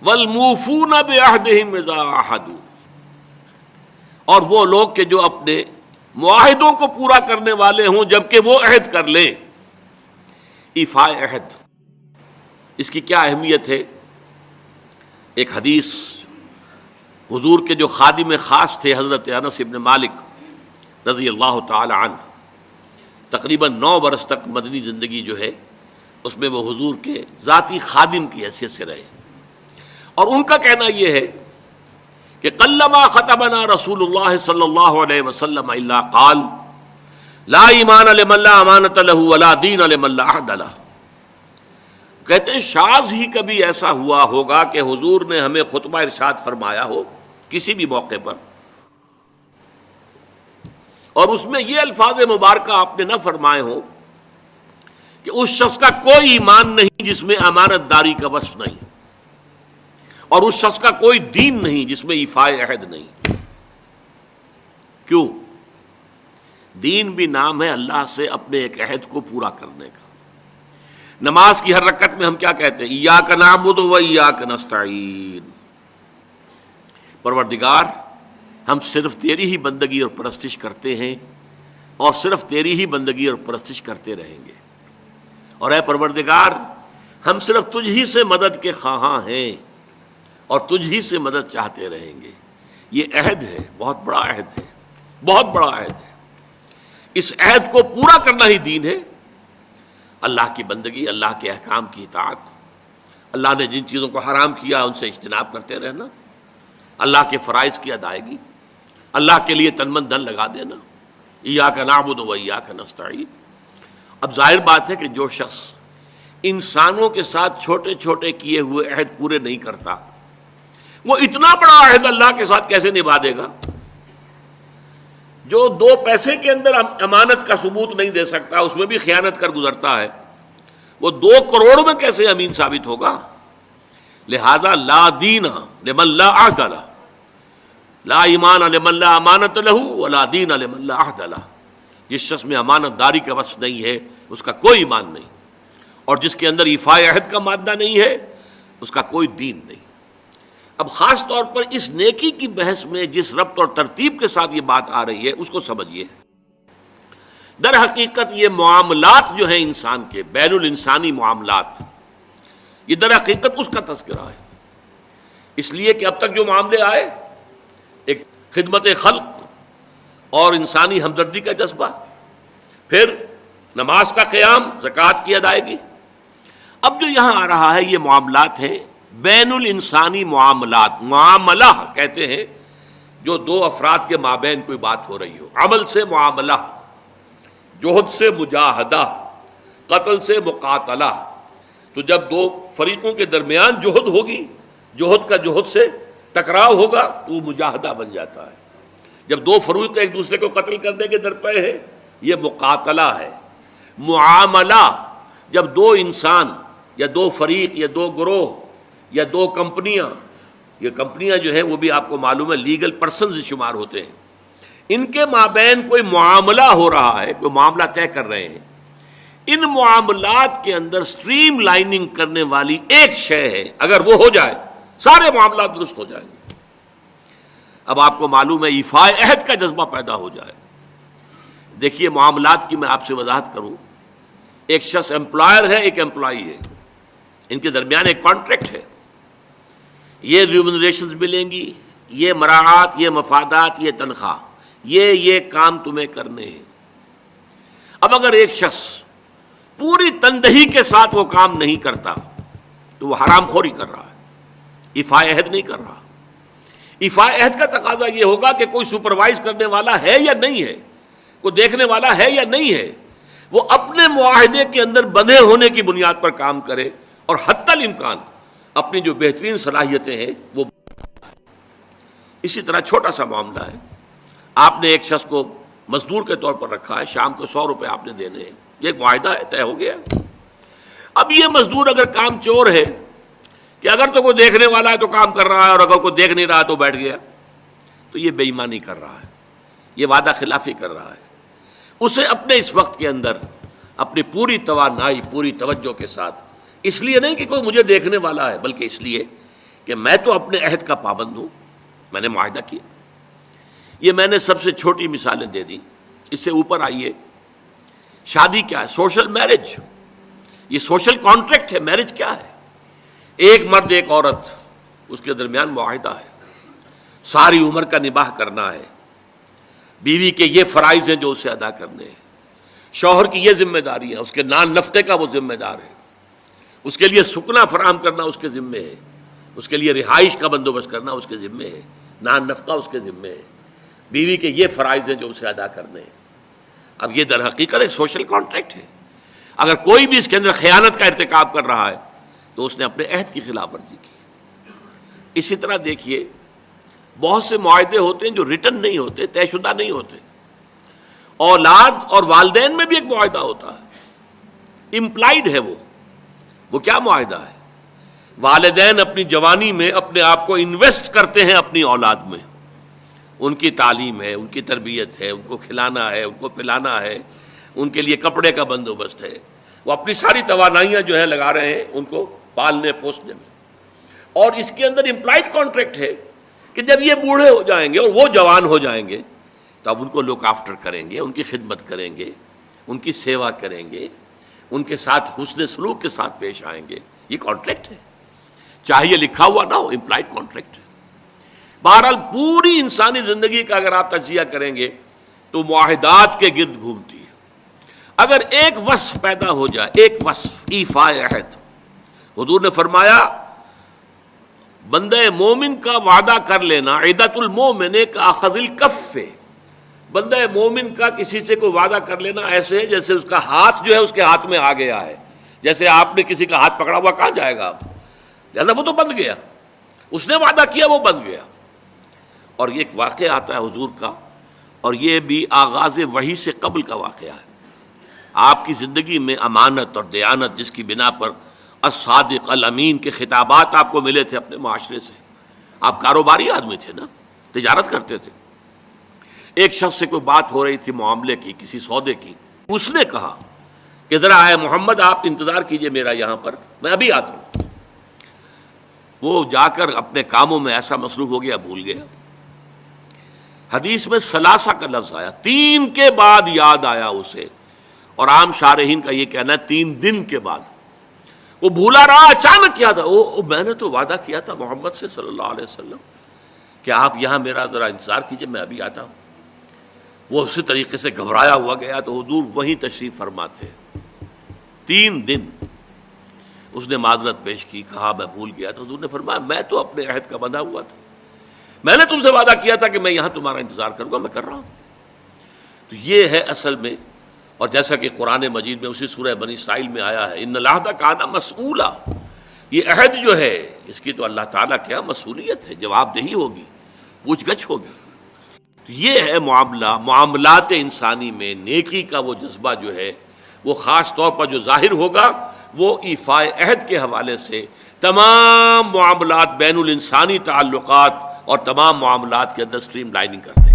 والموفون بعہدہم اذا عاہدوا، اور وہ لوگ کہ جو اپنے معاہدوں کو پورا کرنے والے ہوں جبکہ وہ عہد کر لیں۔ ایفاء عہد، اس کی کیا اہمیت ہے؟ ایک حدیث، حضور کے جو خادم خاص تھے حضرت انس بن مالک رضی اللہ تعالی عنہ، تقریباً 9 برس تک مدنی زندگی جو ہے اس میں وہ حضور کے ذاتی خادم کی حیثیت سے رہے، اور ان کا کہنا یہ ہے کہ قلما خطبنا رسول اللہ صلی اللہ علیہ وسلم الا قال لا ایمان لمن لا امانۃ له ولا دین لمن لا عہد له۔ کہتے ہیں شاذ ہی کبھی ایسا ہوا ہوگا کہ حضور نے ہمیں خطبہ ارشاد فرمایا ہو کسی بھی موقع پر، اور اس میں یہ الفاظ مبارکہ آپ نے نہ فرمائے ہوں کہ اس شخص کا کوئی ایمان نہیں جس میں امانت داری کا وصف نہیں، اور اس شخص کا کوئی دین نہیں جس میں ایفاء عہد نہیں۔ کیوں؟ دین بھی نام ہے اللہ سے اپنے ایک عہد کو پورا کرنے کا۔ نماز کی ہر رکعت میں ہم کیا کہتے ہیں؟ ایاک نعبد و ایاک نستعین، پروردگار ہم صرف تیری ہی بندگی اور پرستش کرتے ہیں، اور صرف تیری ہی بندگی اور پرستش کرتے رہیں گے، اور اے پروردگار ہم صرف تجھ ہی سے مدد کے خواہاں ہیں اور تجھ ہی سے مدد چاہتے رہیں گے۔ یہ عہد ہے، بہت بڑا عہد ہے، بہت بڑا عہد ہے۔ اس عہد کو پورا کرنا ہی دین ہے۔ اللہ کی بندگی، اللہ کے احکام کی اطاعت، اللہ نے جن چیزوں کو حرام کیا ان سے اجتناب کرتے رہنا، اللہ کے فرائض کی ادائیگی، اللہ کے لیے تن من دھن لگا دینا، ایاک نعبد و ایاک نستعین۔ اب ظاہر بات ہے کہ جو شخص انسانوں کے ساتھ چھوٹے چھوٹے کیے ہوئے عہد پورے نہیں کرتا، وہ اتنا بڑا عہد اللہ کے ساتھ کیسے نبھا دے گا؟ جو 2 پیسے کے اندر امانت کا ثبوت نہیں دے سکتا، اس میں بھی خیانت کر گزرتا ہے، وہ 2 کروڑ میں کیسے امین ثابت ہوگا؟ لہذا لا دین لمن لا عہد لہ، لا ایمان لمن لا امانۃ لہ ولا دین لمن لا عہد لہ۔ جس شخص میں امانت داری کا وصف نہیں ہے اس کا کوئی ایمان نہیں، اور جس کے اندر ایفاء عہد کا مادہ نہیں ہے اس کا کوئی دین نہیں۔ اب خاص طور پر اس نیکی کی بحث میں جس ربط اور ترتیب کے ساتھ یہ بات آ رہی ہے اس کو سمجھیے۔ در حقیقت یہ معاملات جو ہیں انسان کے، بین الانسانی معاملات، یہ در حقیقت اس کا تذکرہ ہے، اس لیے کہ اب تک جو معاملے آئے، ایک خدمت خلق اور انسانی ہمدردی کا جذبہ، پھر نماز کا قیام، زکوٰۃ کی ادائیگی، اب جو یہاں آ رہا ہے یہ معاملات ہیں بین الانسانی معاملات۔ معاملہ کہتے ہیں جو 2 افراد کے مابین کوئی بات ہو رہی ہو، عمل سے معاملہ، جوہد سے مجاہدہ، قتل سے مقاتلہ۔ تو جب 2 فریقوں کے درمیان جوہد ہوگی، جوہد کا جوہد سے ٹکراؤ ہوگا تو وہ مجاہدہ بن جاتا ہے۔ جب 2 فریق ایک دوسرے کو قتل کرنے کے درپے ہیں یہ مقاتلہ ہے۔ معاملہ جب 2 انسان یا 2 فریق یا 2 گروہ یا 2 کمپنیاں، یہ کمپنیاں جو ہیں وہ بھی آپ کو معلوم ہے لیگل پرسنز شمار ہوتے ہیں، ان کے مابین کوئی معاملہ ہو رہا ہے، کوئی معاملہ طے کر رہے ہیں، ان معاملات کے اندر سٹریم لائننگ کرنے والی ایک شے ہے، اگر وہ ہو جائے سارے معاملات درست ہو جائیں گے۔ اب آپ کو معلوم ہے ایفاء عہد کا جذبہ پیدا ہو جائے۔ دیکھیے معاملات کی میں آپ سے وضاحت کروں، ایک شخص امپلائر ہے، ایک امپلائی ہے، ان کے درمیان ایک کانٹریکٹ ہے، یہ ریمونریشنز ملیں گی، یہ مراعات، یہ مفادات، یہ تنخواہ، یہ کام تمہیں کرنے ہیں۔ اب اگر ایک شخص پوری تندہی کے ساتھ وہ کام نہیں کرتا تو وہ حرام خوری کر رہا ہے، ایفاء عہد نہیں کر رہا۔ ایفاء عہد کا تقاضا یہ ہوگا کہ کوئی سپروائز کرنے والا ہے یا نہیں ہے، کوئی دیکھنے والا ہے یا نہیں ہے، وہ اپنے معاہدے کے اندر بندھے ہونے کی بنیاد پر کام کرے، اور حتی الامکان اپنی جو بہترین صلاحیتیں ہیں وہ۔ اسی طرح چھوٹا سا معاملہ ہے، آپ نے ایک شخص کو مزدور کے طور پر رکھا ہے، شام کو 100 روپے آپ نے دینے ہیں، یہ ایک معاہدہ ہے، طے ہو گیا۔ اب یہ مزدور اگر کام چور ہے کہ اگر تو کوئی دیکھنے والا ہے تو کام کر رہا ہے، اور اگر کوئی دیکھ نہیں رہا تو بیٹھ گیا، تو یہ بے ایمانی کر رہا ہے، یہ وعدہ خلافی کر رہا ہے۔ اسے اپنے اس وقت کے اندر اپنی پوری توانائی، پوری توجہ کے ساتھ، اس لیے نہیں کہ کوئی مجھے دیکھنے والا ہے، بلکہ اس لیے کہ میں تو اپنے عہد کا پابند ہوں، میں نے معاہدہ کیا. یہ میں نے سب سے چھوٹی مثالیں دے دی. اس سے اوپر آئیے، شادی کیا ہے؟ Social marriage. یہ سوشل کانٹریکٹ ہے. میرج کیا ہے؟ ایک مرد ایک عورت، اس کے درمیان معاہدہ ہے، ساری عمر کا نباہ کرنا ہے. بیوی کے یہ فرائض ہیں جو اسے ادا کرنے ہیں، شوہر کی یہ ذمہ داری ہے، اس کے نان نفقے کا وہ ذمہ دار ہے، اس کے لیے سکنا فراہم کرنا اس کے ذمے ہے، اس کے لیے رہائش کا بندوبست کرنا اس کے ذمے ہے، نان نفقہ اس کے ذمے ہے. بیوی کے یہ فرائض ہیں جو اسے ادا کرنے ہیں. اب یہ در حقیقت ایک سوشل کانٹریکٹ ہے. اگر کوئی بھی اس کے اندر خیانت کا ارتکاب کر رہا ہے تو اس نے اپنے عہد کی خلاف ورزی کی. اسی طرح دیکھیے، بہت سے معاہدے ہوتے ہیں جو ریٹن نہیں ہوتے، طے شدہ نہیں ہوتے. اولاد اور والدین میں بھی ایک معاہدہ ہوتا ہے، امپلائڈ ہے. وہ کیا معاہدہ ہے؟ والدین اپنی جوانی میں اپنے آپ کو انویسٹ کرتے ہیں اپنی اولاد میں. ان کی تعلیم ہے، ان کی تربیت ہے، ان کو کھلانا ہے، ان کو پلانا ہے، ان کے لیے کپڑے کا بندوبست ہے. وہ اپنی ساری توانائیاں جو ہے لگا رہے ہیں ان کو پالنے پوسنے میں. اور اس کے اندر امپلائڈ کانٹریکٹ ہے کہ جب یہ بوڑھے ہو جائیں گے اور وہ جوان ہو جائیں گے تو اب ان کو لک آفٹر کریں گے، ان کی خدمت کریں گے، ان کی سیوا کریں گے، ان کے ساتھ حسن سلوک کے ساتھ پیش آئیں گے. یہ کانٹریکٹ ہے، چاہے یہ لکھا ہوا نہ ہو، امپلائڈ کانٹریکٹ ہے. بہرحال پوری انسانی زندگی کا اگر آپ تجزیہ کریں گے تو معاہدات کے گرد گھومتی ہے. اگر ایک وصف پیدا ہو جائے، ایک وصف ایفاء عہد، حضور نے فرمایا بندہ مومن کا وعدہ کر لینا عدت المومن کاخذ الکف. بندہ مومن کا کسی سے کوئی وعدہ کر لینا ایسے ہے جیسے اس کا ہاتھ جو ہے اس کے ہاتھ میں آ گیا ہے. جیسے آپ نے کسی کا ہاتھ پکڑا ہوا، کہاں جائے گا آپ؟ لہذا وہ تو بند گیا، اس نے وعدہ کیا وہ بند گیا. اور یہ ایک واقعہ آتا ہے حضور کا، اور یہ بھی آغاز وحی سے قبل کا واقعہ ہے. آپ کی زندگی میں امانت اور دیانت، جس کی بنا پر الصادق الامین کے خطابات آپ کو ملے تھے اپنے معاشرے سے. آپ کاروباری آدمی تھے نا، تجارت کرتے تھے. ایک شخص سے کوئی بات ہو رہی تھی معاملے کی، کسی سودے کی. اس نے کہا کہ ذرا آئے محمد آپ انتظار کیجئے میرا یہاں پر، میں ابھی آتا ہوں. وہ جا کر اپنے کاموں میں ایسا مصروف ہو گیا، بھول گیا. حدیث میں ثلاثہ کا لفظ آیا، 3 کے بعد یاد آیا اسے، اور عام شارحین کا یہ کہنا ہے 3 دن کے بعد. وہ بھولا رہا، اچانک یاد آیا، میں نے تو وعدہ کیا تھا محمد سے صلی اللہ علیہ وسلم کہ آپ یہاں میرا ذرا انتظار کیجئے، میں ابھی آتا ہوں. وہ اسی طریقے سے گھبرایا ہوا گیا تو حضور وہیں تشریف فرما تھے. 3 دن اس نے معذرت پیش کی، کہا میں بھول گیا. تو حضور نے فرمایا میں تو اپنے عہد کا بندھا ہوا تھا، میں نے تم سے وعدہ کیا تھا کہ میں یہاں تمہارا انتظار کروں گا، میں کر رہا ہوں. تو یہ ہے اصل میں. اور جیسا کہ قرآن مجید میں اسی سورہ بنی اسرائیل میں آیا ہے، ان العہد کان مسئولا. یہ عہد جو ہے اس کی تو اللہ تعالیٰ کیا مسئولیت ہے، جواب دہی ہوگی، پوچھ گچھ ہوگی. تو یہ ہے معاملات انسانی میں نیکی کا وہ جذبہ جو ہے وہ خاص طور پر جو ظاہر ہوگا وہ ایفاء عہد کے حوالے سے تمام معاملات، بین الانسانی تعلقات اور تمام معاملات کے اندر سٹریم لائننگ کرتا ہے.